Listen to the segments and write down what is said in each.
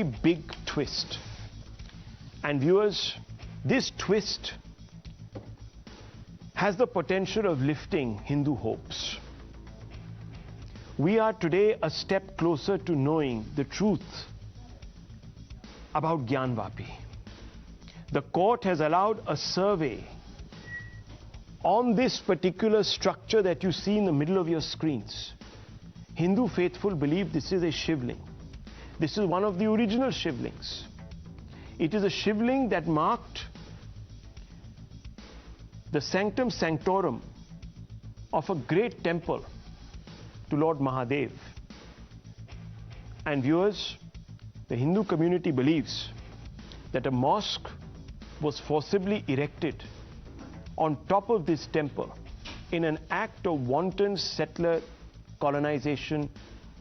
big twist. And viewers, this twist has the potential of lifting Hindu hopes. We are today a step closer to knowing the truth about Gyanvapi. The court has allowed a survey on this particular structure that you see in the middle of your screens. Hindu faithful believe this is a Shivling. This is one of the original Shivlings. It is a Shivling that marked the sanctum sanctorum of a great temple to Lord Mahadev. And viewers, the Hindu community believes that a mosque was forcibly erected on top of this temple in an act of wanton settler colonization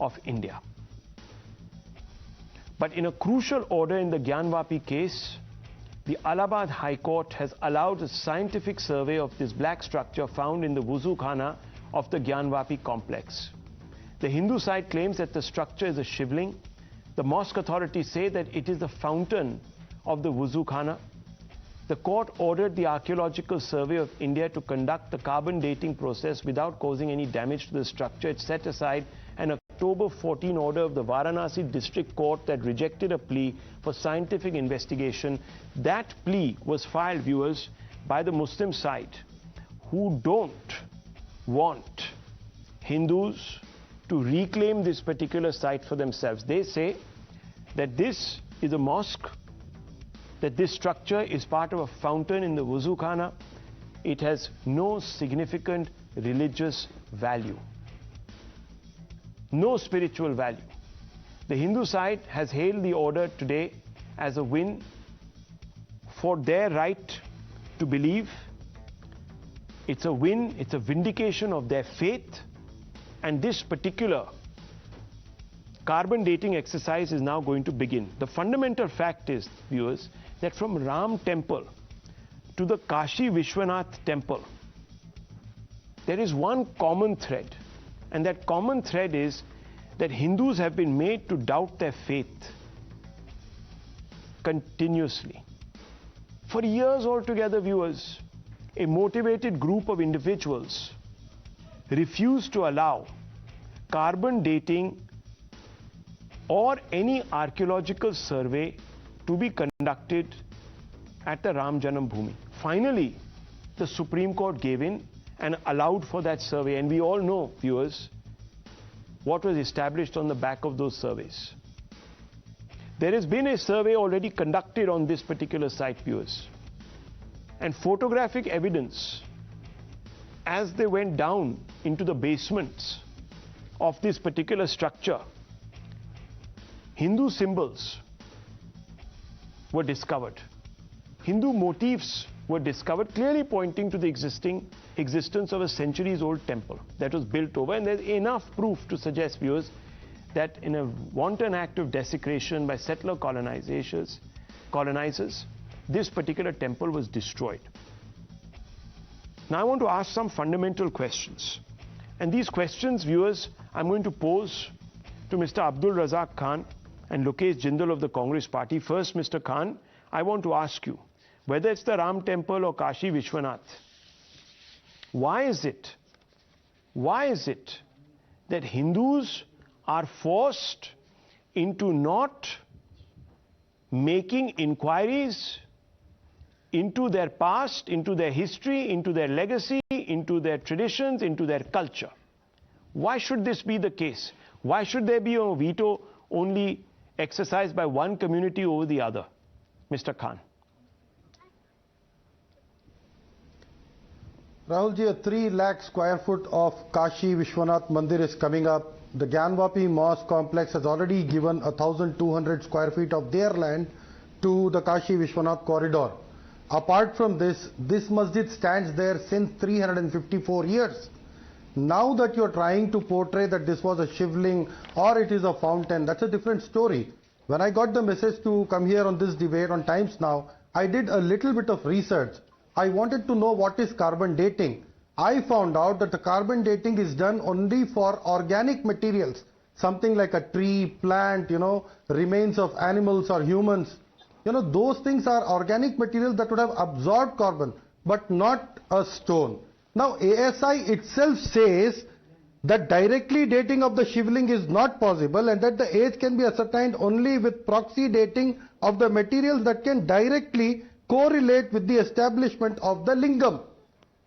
of India. But in a crucial order in the Gyanvapi case, the Allahabad High Court has allowed a scientific survey of this black structure found in the Wuzu Khana of the Gyanvapi complex. The Hindu side claims that the structure is a Shivling. The mosque authorities say that it is the fountain of the Wuzu Khana. The court ordered the Archaeological Survey of India to conduct the carbon dating process without causing any damage to the structure. It set aside an October 14 order of the Varanasi District Court that rejected a plea for scientific investigation. That plea was filed, viewers, by the Muslim side, who don't want Hindus to reclaim this particular site for themselves. They say that this is a mosque, that this structure is part of a fountain in the Wuzu Khana. It has no significant religious value, no spiritual value. The Hindu side has hailed the order today as a win for their right to believe. It's a win, it's a vindication of their faith. And this particular carbon dating exercise is now going to begin. The fundamental fact is, viewers, that from Ram temple to the Kashi Vishwanath temple, there is one common thread. And that common thread is that Hindus have been made to doubt their faith continuously. For years altogether, viewers, a motivated group of individuals refused to allow carbon dating or any archaeological survey to be conducted at the Ram Janam Bhoomi. Finally, the Supreme Court gave in and allowed for that survey. And we all know, viewers, what was established on the back of those surveys. There has been a survey already conducted on this particular site, viewers. And photographic evidence, as they went down into the basements of this particular structure, Hindu symbols were discovered. Hindu motifs were discovered, clearly pointing to the existence of a centuries-old temple that was built over. And there's enough proof to suggest, viewers, that in a wanton act of desecration by settler colonizers, this particular temple was destroyed. Now I want to ask some fundamental questions. And these questions, viewers, I'm going to pose to Mr. Abdul Razack Khan and Lokesh Jindal of the Congress Party. First, Mr. Khan, I want to ask you, whether it's the Ram temple or Kashi Vishwanath, why is it that Hindus are forced into not making inquiries into their past, into their history, into their legacy, into their traditions, into their culture? Why should this be the case? Why should there be a veto only exercised by one community over the other? Mr. Khan. Rahulji, a 3 lakh square foot of Kashi Vishwanath Mandir is coming up. The Gyanvapi Mosque complex has already given 1,200 square feet of their land to the Kashi Vishwanath corridor. Apart from this, this masjid stands there since 354 years. Now that you're trying to portray that this was a Shivling or it is a fountain, that's a different story. When I got the message to come here on this debate on Times Now, I did a little bit of research. I wanted to know what is carbon dating. I found out that the carbon dating is done only for organic materials something like a tree, plant, remains of animals or humans, those things are organic materials that would have absorbed carbon, but not a stone. Now, ASI itself says that directly dating of the Shivaling is not possible and that the age can be ascertained only with proxy dating of the materials that can directly correlate with the establishment of the lingam.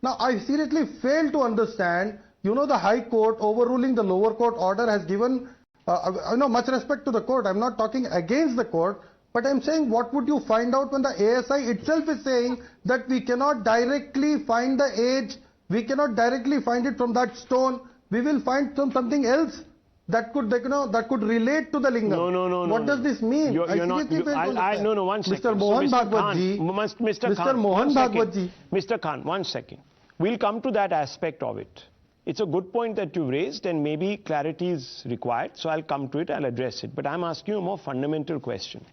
Now, I seriously fail to understand, the High Court overruling the lower court order has given, much respect to the court. I'm not talking against the court, but I'm saying what would you find out when the ASI itself is saying that we cannot directly find the age, we cannot directly find it from that stone, we will find something else that could, that could relate to the lingam. No. What does this mean? You're not. No, 1 second. Mr. Mohan Bhagwat ji. Mr. Khan. Mohan Bhagwat ji. Mr. Khan, 1 second. We'll come to that aspect of it. It's a good point that you raised, and maybe clarity is required. So I'll come to it. I'll address it. But I'm asking you a more fundamental question.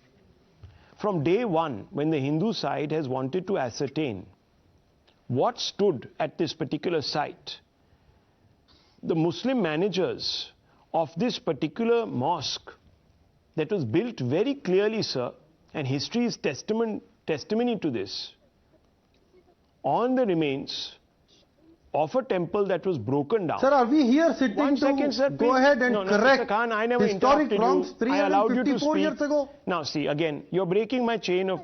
From day one, when the Hindu side has wanted to ascertain what stood at this particular site, the Muslim managers of this particular mosque that was built very clearly, sir, and history is testimony to this, on the remains of a temple that was broken down. Sir, are we here sitting 1 second, sir, go ahead and correct Mr. Khan, I never historic interrupted wrongs you. I allowed you to 354 speak. years ago? Now, see, again, you're breaking my chain of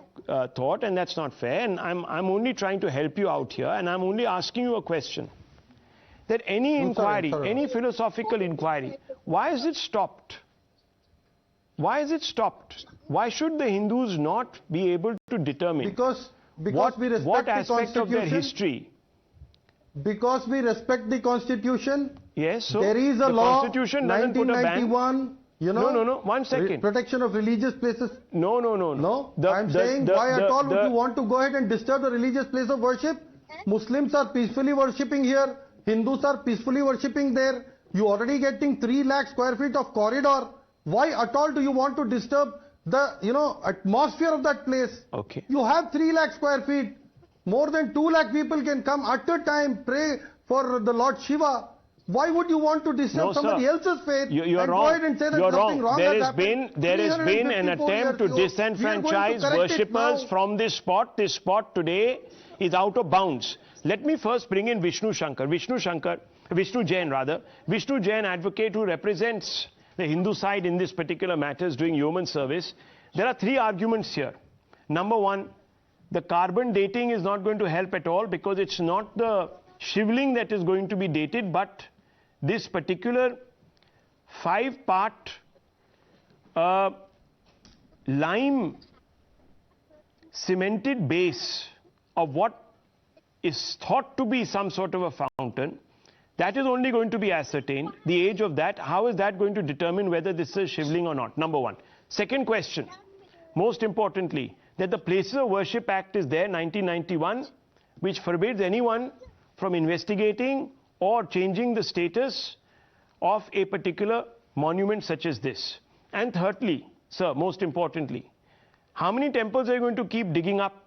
thought, and that's not fair. And I'm only trying to help you out here, and I'm only asking you a question. That any inquiry, any philosophical inquiry, why is it stopped? Why is it stopped? Why should the Hindus not be able to determine because what we respect what the aspect of their history? Because we respect the Constitution. Yes, so there is a the law, Constitution doesn't put a ban. 1991, No, 1 second. Protection of religious places. No. No, I'm saying why at all would you want to go ahead and disturb the religious place of worship? Muslims are peacefully worshipping here. Hindus are peacefully worshipping there. You already getting 3 lakh square feet of corridor. Why at all do you want to disturb the, atmosphere of that place? Okay. You have 3 lakh square feet. More than 2 lakh people can come at a time, pray for the Lord Shiva. Why would you want to disturb somebody else's faith you're and wrong. go ahead and say that nothing wrong there has has been an attempt to disenfranchise worshippers from this spot. This spot today is out of bounds. Let me first bring in Vishnu Jain, advocate who represents the Hindu side in this particular matters doing human service. There are 3 arguments here. Number 1, the carbon dating is not going to help at all because it's not the Shivling that is going to be dated, but this particular 5-part lime cemented base of what is thought to be some sort of a fountain, that is only going to be ascertained. The age of that, how is that going to determine whether this is Shivling or not? Number 1. Second question, most importantly, that the Places of Worship Act is there, 1991, which forbids anyone from investigating or changing the status of a particular monument such as this. And thirdly, sir, most importantly, how many temples are you going to keep digging up?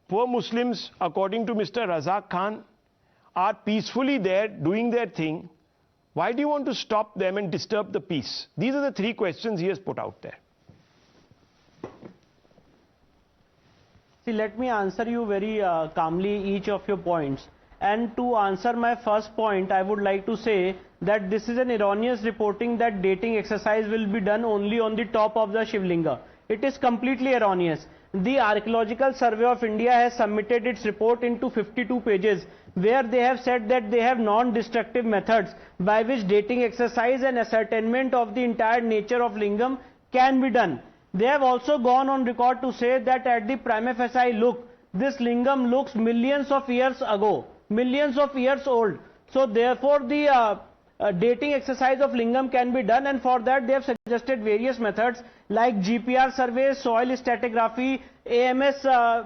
Poor Muslims, according to Mr. Razack Khan, are peacefully there doing their thing. Why do you want to stop them and disturb the peace? These are the 3 questions he has put out there. See, let me answer you very calmly each of your points. And to answer my first point, I would like to say that this is an erroneous reporting that dating exercise will be done only on the top of the Shivlinga. It is completely erroneous. The Archaeological Survey of India has submitted its report into 52 pages, where they have said that they have non-destructive methods by which dating exercise and ascertainment of the entire nature of lingam can be done. They have also gone on record to say that at the prima facie look, this lingam looks millions of years ago, millions of years old. So therefore the dating exercise of lingam can be done, and for that they have suggested various methods like GPR survey, soil stratigraphy, AMS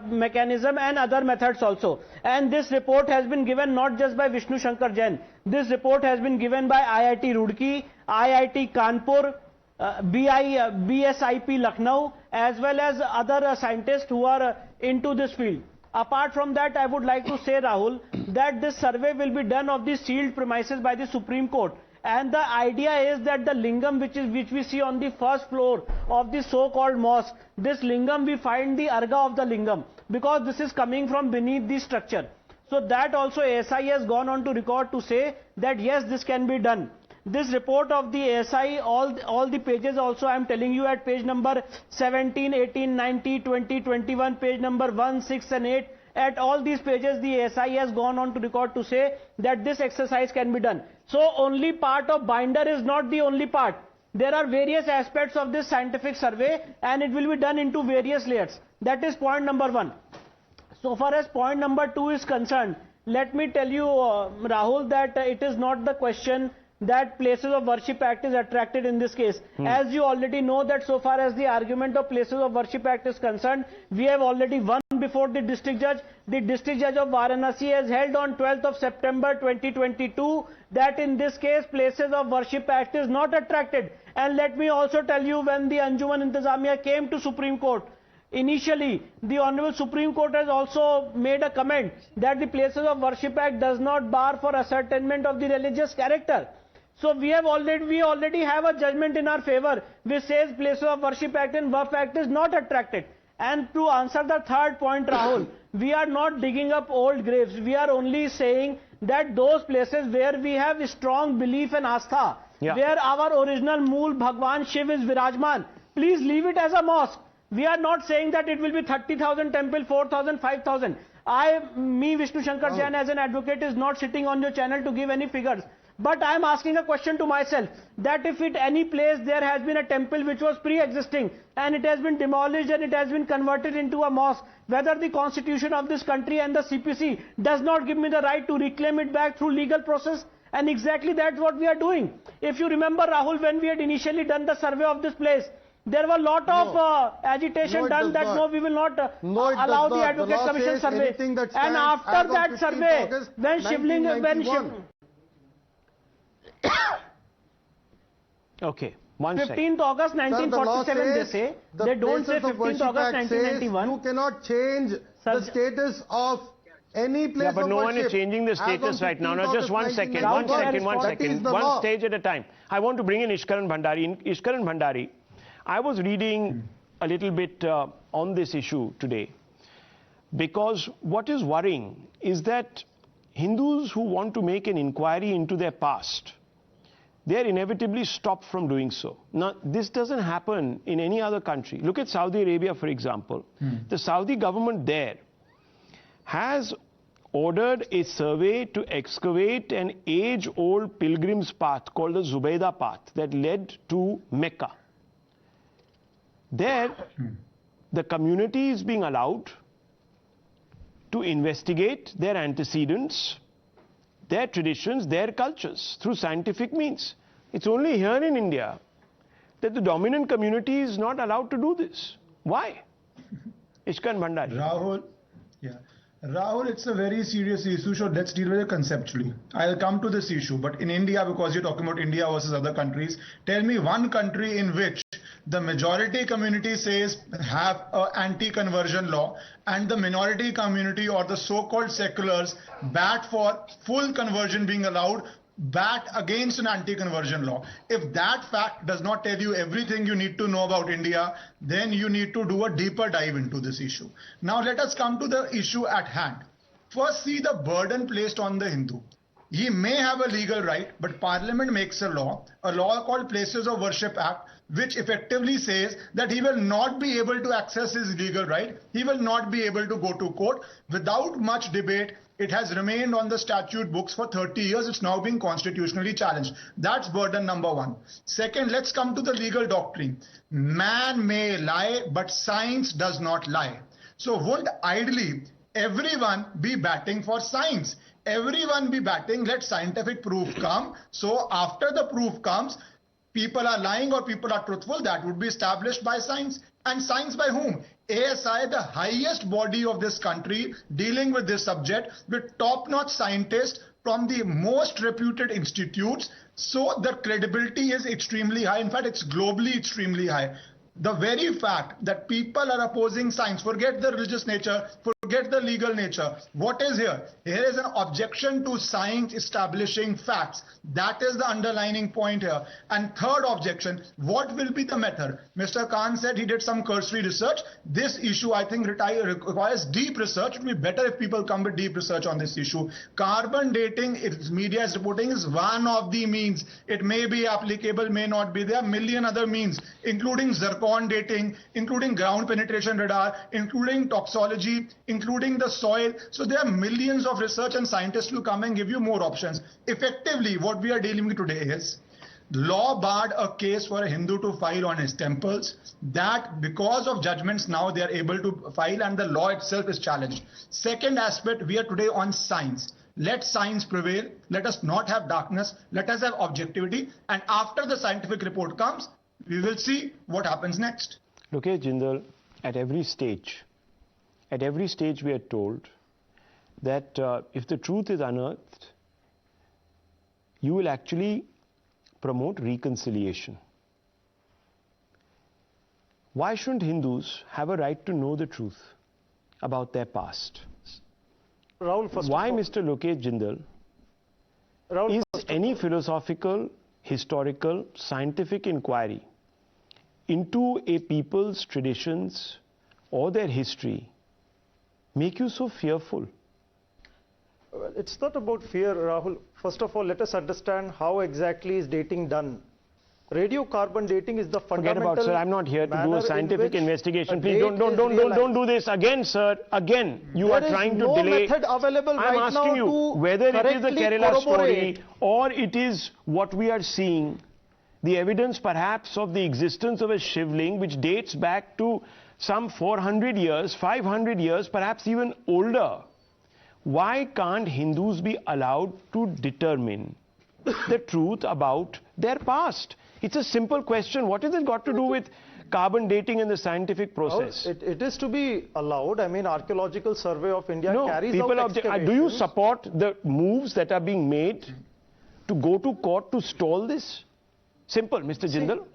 mechanism and other methods also. And this report has been given not just by Vishnu Shankar Jain. This report has been given by IIT Roorkee, IIT Kanpur, BSIP Lucknow, as well as other scientists who are into this field. Apart from that, I would like to say, Rahul, that this survey will be done of the sealed premises by the Supreme Court, And the idea is that the lingam which we see on the first floor of the so-called mosque, this lingam we find the arga of the lingam, because this is coming from beneath the structure. So that also ASI has gone on to record to say that yes, this can be done. This report of the ASI, all the pages also I am telling you at page number 17, 18, 19, 20, 21, page number 1, 6 and 8, at all these pages the ASI has gone on to record to say that this exercise can be done. So only part of binder is not the only part. There are various aspects of this scientific survey and it will be done into various layers. That is point number 1. So far as point number 2 is concerned, let me tell you Rahul, that it is not the question that Places of Worship Act is attracted in this case. As you already know that so far as the argument of Places of Worship Act is concerned, we have already won before the district judge. The district judge of Varanasi has held on 12th of September 2022 that in this case Places of Worship Act is not attracted. And let me also tell you, when the Anjuman Intizamiya came to Supreme Court, initially the Honorable Supreme Court has also made a comment that the Places of Worship Act does not bar for ascertainment of the religious character. So we already have a judgment in our favor which says Places of Worship Act and Waqf Act is not attracted. And to answer the third point, Rahul, we are not digging up old graves. We are only saying that those places where we have strong belief and astha, where our original Mool Bhagwan Shiv is Virajman, please leave it as a mosque. We are not saying that it will be 30,000 temple, 4,000, 5,000. Vishnu Shankar Jain as an advocate is not sitting on your channel to give any figures. But I am asking a question to myself, that if at any place there has been a temple which was pre-existing and it has been demolished and it has been converted into a mosque, whether the constitution of this country and the CPC does not give me the right to reclaim it back through legal process? And exactly that's what we are doing. If you remember, Rahul, when we had initially done the survey of this place, there were a lot of agitation done that no, we will not allow the Advocate Commission survey. And after that survey, when Shivling, Okay, 15th August 1947 they say, they don't say 15th August 1991. You cannot change the status of any place of but no one worship is changing the status right now. Now just one second, one stage at a time. I want to bring in Ishkaran Bhandari. Ishkaran Bhandari, I was reading a little bit on this issue today, because what is worrying is that Hindus who want to make an inquiry into their past, they are inevitably stopped from doing so. Now, this doesn't happen in any other country. Look at Saudi Arabia, for example. The Saudi government there has ordered a survey to excavate an age-old pilgrim's path called the Zubaydah path that led to Mecca. There, the community is being allowed to investigate their antecedents, their traditions, their cultures through scientific means. It's only here in India that the dominant community is not allowed to do this. Why? Ishkan Bhandari. Rahul, it's a very serious issue, so let's deal with it conceptually. I'll come to this issue, but in India, because you're talking about India versus other countries, tell me one country in which the majority community says have an anti-conversion law and the minority community or the so-called seculars bat for full conversion being allowed, bat against an anti-conversion law. If that fact does not tell you everything you need to know about India, then you need to do a deeper dive into this issue. Now let us come to the issue at hand. First, see the burden placed on the Hindu. He may have a legal right, but Parliament makes a law called Places of Worship Act, which effectively says that he will not be able to access his legal right. He will not be able to go to court. Without much debate, it has remained on the statute books for 30 years. It's now being constitutionally challenged. That's burden number one. Second, let's come to the legal doctrine. Man may lie, but science does not lie. So wouldn't ideally everyone be batting for science? Everyone be batting, let scientific proof come. So after the proof comes, people are lying or people are truthful, that would be established by science. And science by whom? ASI, the highest body of this country dealing with this subject, with top-notch scientists from the most reputed institutes. So the credibility is extremely high. In fact, it's globally extremely high. The very fact that people are opposing science, forget the religious nature, Forget the legal nature. What is here? Here is an objection to science establishing facts. That is the underlining point here. And third objection, what will be the method? Mr. Khan said he did some cursory research. This issue, I think, requires deep research. It would be better if people come with deep research on this issue. Carbon dating, its media is reporting, is one of the means. It may be applicable, may not be. There are a million other means, including zircon dating, including ground penetration radar, including toxology, including the soil. So there are millions of research, and scientists will come and give you more options. Effectively, what we are dealing with today is law barred a case for a Hindu to file on his temples. That because of judgments now they are able to file, and the law itself is challenged. Second aspect, we are today on science. Let science prevail. Let us not have darkness. Let us have objectivity. And after the scientific report comes, we will see what happens next. Lokesh Jindal, at every stage we are told that if the truth is unearthed, you will actually promote reconciliation. Why shouldn't Hindus have a right to know the truth about their past? Rahul, Why, Mr. Lokesh Jindal, is any philosophical, historical, scientific inquiry into a people's traditions or their history make you so fearful? Well, it's not about fear, Rahul. First of all, let us understand how exactly is dating done. Radiocarbon dating is the fundamental. Forget about, sir. I'm not here to do a scientific investigation. Please don't do this again, sir. Again, you are trying to delay. There is no method available right now. I'm asking you whether it is the Kerala story or it is what we are seeing, the evidence perhaps of the existence of a Shivling which dates back to some 400 years, 500 years, perhaps even older. Why can't Hindus be allowed to determine the truth about their past? It's a simple question. What has it got to do with carbon dating and the scientific process? It is to be allowed. I mean, Archaeological Survey of India carries out excavations. Do you support the moves that are being made to go to court to stall this? Simple, Mr. Jindal.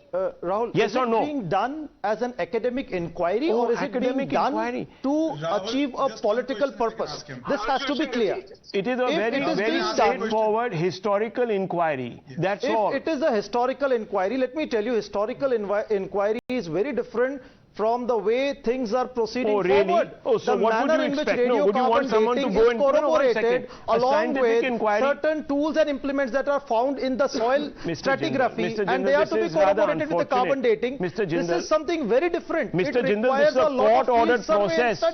Rahul, yes or no? Is it being done as an academic inquiry, or is it being done to achieve a political purpose? This has to be clear. It is a very straightforward historical inquiry. That's all. If it is a historical inquiry, let me tell you, historical inquiry is very different from the way things are proceeding forward. Oh, so what would you expect? No, would you want someone to go and corroborated along with certain tools and implements that are found in the soil stratigraphy, and they are to be corroborated with the carbon dating. Mr. Jindal, this is something very different. Mr. Jindal, this is a court-ordered process.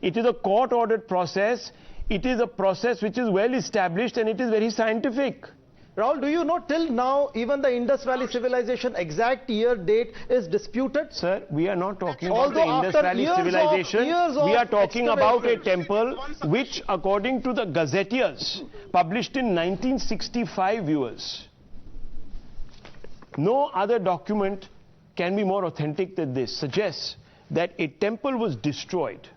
It is a court-ordered process. It is a process which is well established, and it is very scientific. Rahul, do you know till now even the Indus Valley civilization exact year date is disputed? Sir, we are not talking about the Indus Valley civilization. We are talking about a temple which, according to the gazetteers published in 1965, viewers, no other document can be more authentic than this, suggests that a temple was destroyed.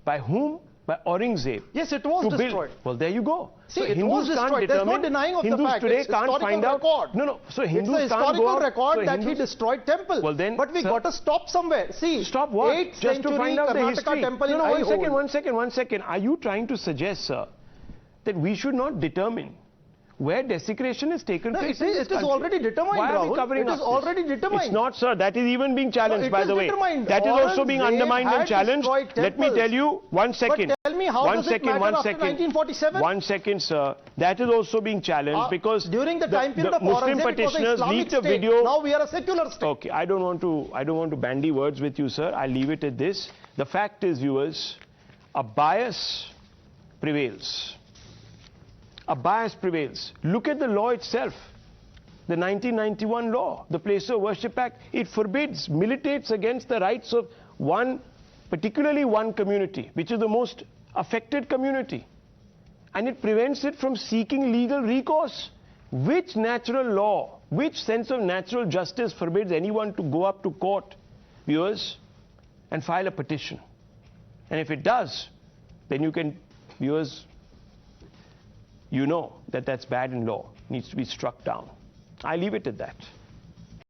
By whom? By Aurangzeb. Yes, it was destroyed. Well, there you go. See, so it was destroyed. There's no denying of the fact. Today can't find out. No. So Hindus it's a historical record that he destroyed temple. Well, then, but we got to stop somewhere. See, stop what? Just to find out the history. Temple in one second. Are you trying to suggest, sir, that we should not determine where desecration is taken place? It is already determined, Rahul. It is already determined. It's not, sir. That is even being challenged, by the way. That is also being undermined and challenged. Let me tell you, one second. But tell me, how does it matter after 1947? 1 second, sir. That is also being challenged because during the time period of Muslim petitioners leaked a video. Now we are a secular state. Okay, I don't want to bandy words with you, sir. I'll leave it at this. The fact is, viewers, a bias prevails. A bias prevails. Look at the law itself. The 1991 law, the Place of Worship Act, it forbids, militates against the rights of particularly one community, which is the most affected community. And it prevents it from seeking legal recourse. Which natural law, which sense of natural justice forbids anyone to go up to court, viewers, and file a petition? And if it does, then you can, viewers, you know that that's bad in law, needs to be struck down. I leave it at that.